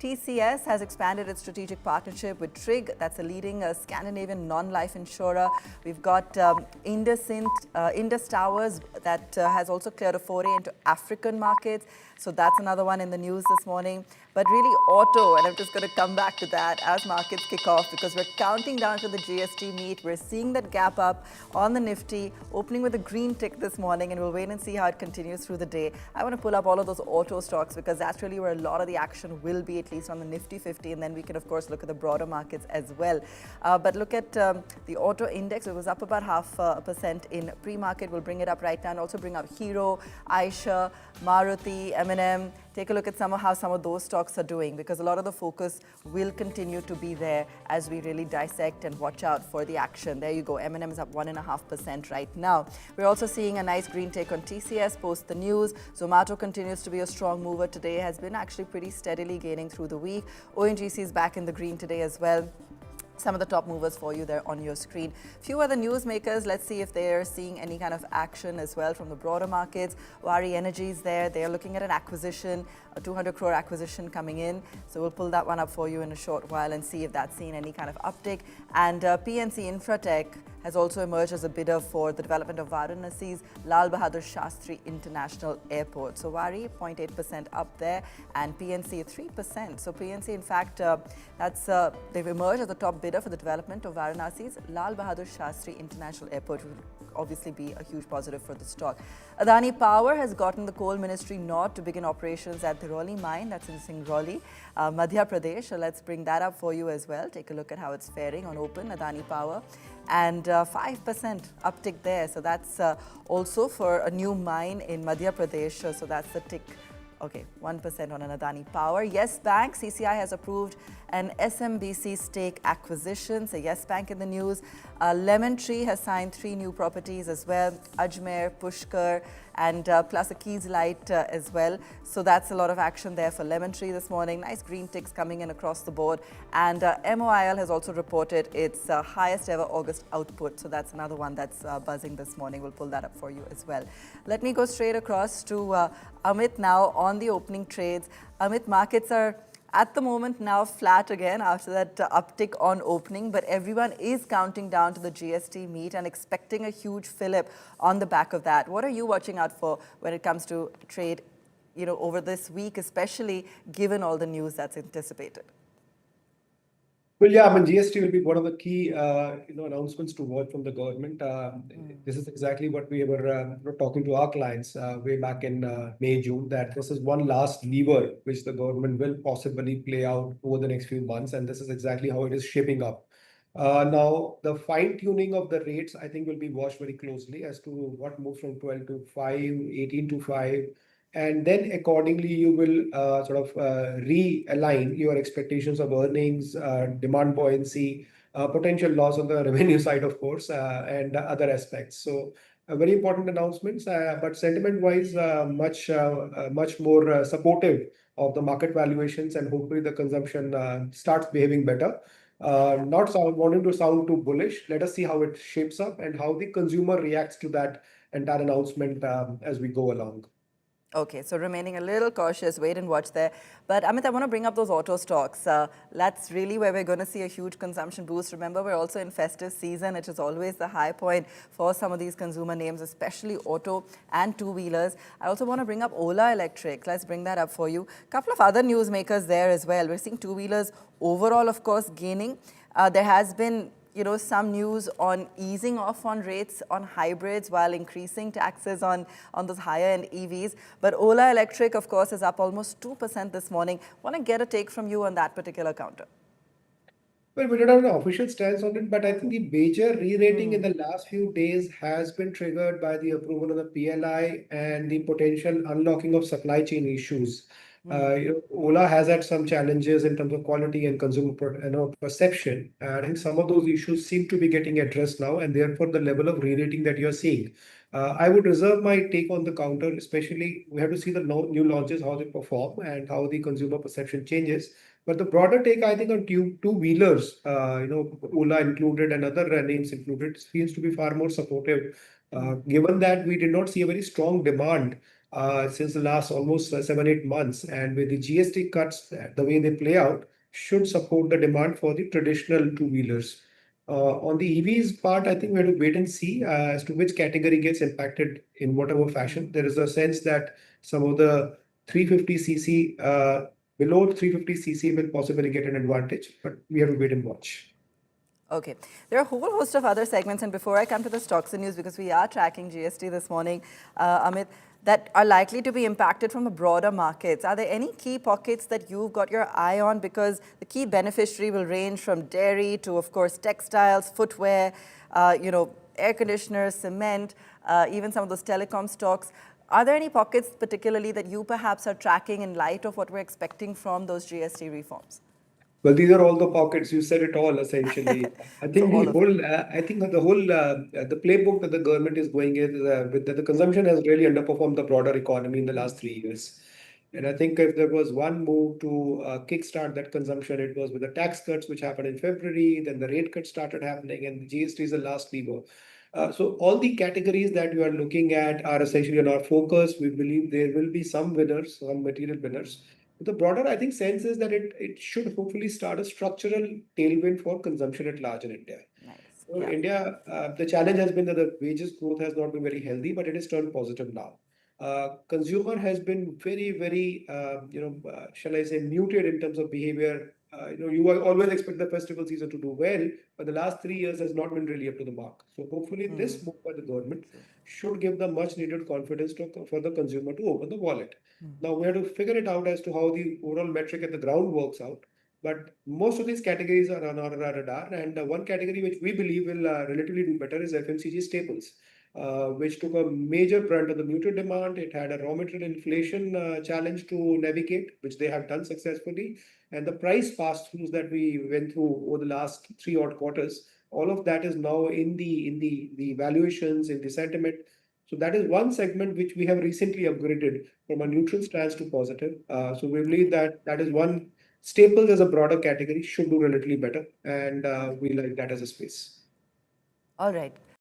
TCS has expanded its strategic partnership with Trig, that's a leading Scandinavian non-life insurer. We've got Indus Towers that has also cleared a foray into African markets. So that's another one in the news this morning. But really auto, and I'm just going to come back to that as markets kick off because we're counting down to the GST meet. We're seeing that gap up on the Nifty, opening with a green tick this morning, and we'll wait and see how it continues through the day. I want to pull up all of those auto stocks because that's really where a lot of the action will be, at least on the Nifty 50, and then we can, of course, look at the broader markets as well. But look at the auto index. It was up about 0.5% in pre-market. We'll bring it up right now and also bring up Hero, Eicher, Maruti, M&M. Take a look at how some of those stocks are doing because a lot of the focus will continue to be there as we really dissect and watch out for the action. There you go. M&M is up 1.5% right now. We're also seeing a nice green take on TCS post the news. Zomato continues to be a strong mover today, has been actually pretty steadily gaining through the week. ONGC is back in the green today as well. Some of the top movers for you there on your screen. Few other newsmakers, let's see if they're seeing any kind of action as well from the broader markets. Waaree Energy is there. They're looking at an acquisition, a 200 crore acquisition coming in. So we'll pull that one up for you in a short while and see if that's seen any kind of uptick. And PNC Infratech has also emerged as a bidder for the development of Varanasi's Lal Bahadur Shastri International Airport. So Waaree 0.8% up there and PNC 3%. So PNC, in fact, they've emerged as the top bidder for the development of Varanasi's Lal Bahadur Shastri International Airport, which will obviously be a huge positive for the stock. Adani Power has gotten the coal ministry nod to begin operations at the Roli mine, that's in Roli, Madhya Pradesh. So let's bring that up for you as well. Take a look at how it's faring on open, Adani Power. And 5% uptick there. So that's also for a new mine in Madhya Pradesh. So that's the tick. Okay, 1% on an Adani Power. Yes Bank, CCI has approved an SMBC stake acquisition. So Yes Bank in the news. Lemon Tree has signed 3 new properties as well. Ajmer, Pushkar, and plus a Keys Light as well. So that's a lot of action there for Lemon Tree this morning. Nice green ticks coming in across the board. And MOIL has also reported its highest ever August output. So that's another one that's buzzing this morning. We'll pull that up for you as well. Let me go straight across to Amit now on the opening trades. Amit, markets are at the moment now flat again after that uptick on opening, but everyone is counting down to the GST meet and expecting a huge fillip on the back of that. What are you watching out for when it comes to trade, over this week, especially given all the news that's anticipated? Well, yeah, GST will be one of the key, announcements to watch from the government. This is exactly what we were talking to our clients way back in May, June, that this is one last lever which the government will possibly play out over the next few months. And this is exactly how it is shaping up. Now, the fine tuning of the rates, I think, will be watched very closely as to what moves from 12 to 5, 18 to 5. And then accordingly, you will realign your expectations of earnings, demand buoyancy, potential loss on the revenue side, of course, and other aspects. So very important announcements, but sentiment-wise, much more supportive of the market valuations, and hopefully the consumption starts behaving better. Not wanting to sound too bullish. Let us see how it shapes up and how the consumer reacts to that entire announcement as we go along. Okay, so remaining a little cautious, wait and watch there. But Amit, I want to bring up those auto stocks. That's really where we're going to see a huge consumption boost. Remember, we're also in festive season, which is always the high point for some of these consumer names, especially auto and two-wheelers. I also want to bring up Ola Electric. Let's bring that up for you. A couple of other newsmakers there as well. We're seeing two-wheelers overall, of course, gaining. There has been some news on easing off on rates on hybrids while increasing taxes on those higher-end EVs. But Ola Electric, of course, is up almost 2% this morning. Want to get a take from you on that particular counter? Well, we don't have an official stance on it, but I think the major re-rating in the last few days has been triggered by the approval of the PLI and the potential unlocking of supply chain issues. Ola has had some challenges in terms of quality and consumer perception. And I think some of those issues seem to be getting addressed now, and therefore the level of re-rating that you're seeing. I would reserve my take on the counter, especially we have to see the new launches, how they perform and how the consumer perception changes. But the broader take, I think, on two-wheelers, Ola included and other names included, seems to be far more supportive, given that we did not see a very strong demand since the last almost 7-8 months, and with the GST cuts, the way they play out, should support the demand for the traditional two-wheelers. On the EVs part, I think we have to wait and see as to which category gets impacted in whatever fashion. There is a sense that some of the 350cc, below 350cc will possibly get an advantage, but we have to wait and watch. Okay. There are a whole host of other segments, and before I come to the stocks and news, because we are tracking GST this morning, Amit, that are likely to be impacted from the broader markets. Are there any key pockets that you've got your eye on? Because the key beneficiary will range from dairy to, of course, textiles, footwear, air conditioners, cement, even some of those telecom stocks. Are there any pockets particularly that you perhaps are tracking in light of what we're expecting from those GST reforms? Well, these are all the pockets. You said it all essentially. I So think all of them. the playbook that the government is going is with the consumption has really underperformed the broader economy in the last 3 years. And I think if there was one move to kickstart that consumption, it was with the tax cuts which happened in February. Then the rate cuts started happening, and the GST is the last lever. So all the categories that you are looking at are essentially on our focus. We believe there will be some winners, some material winners. The broader, I think, sense is that it should hopefully start a structural tailwind for consumption at large in India. Nice. So Yeah. India, the challenge has been that the wages growth has not been very healthy, but it has turned positive now. Consumer has been very, very, shall I say, muted in terms of behavior. You always expect the festival season to do well, but the last 3 years has not been really up to the mark. So hopefully, this move by the government should give the much needed confidence for the consumer to open the wallet. Now we have to figure it out as to how the overall metric at the ground works out. But most of these categories are on our radar, and one category which we believe will relatively do better is FMCG staples, which took a major brunt of the muted demand. It had a raw material inflation challenge to navigate, which they have done successfully, and the price pass-throughs that we went through over the last 3 odd quarters, all of that is now in the valuations, in the sentiment. So that is one segment which we have recently upgraded from a neutral stance to positive. So we believe that that is one. Staples as a broader category should do relatively better, and we like that as a space. All right.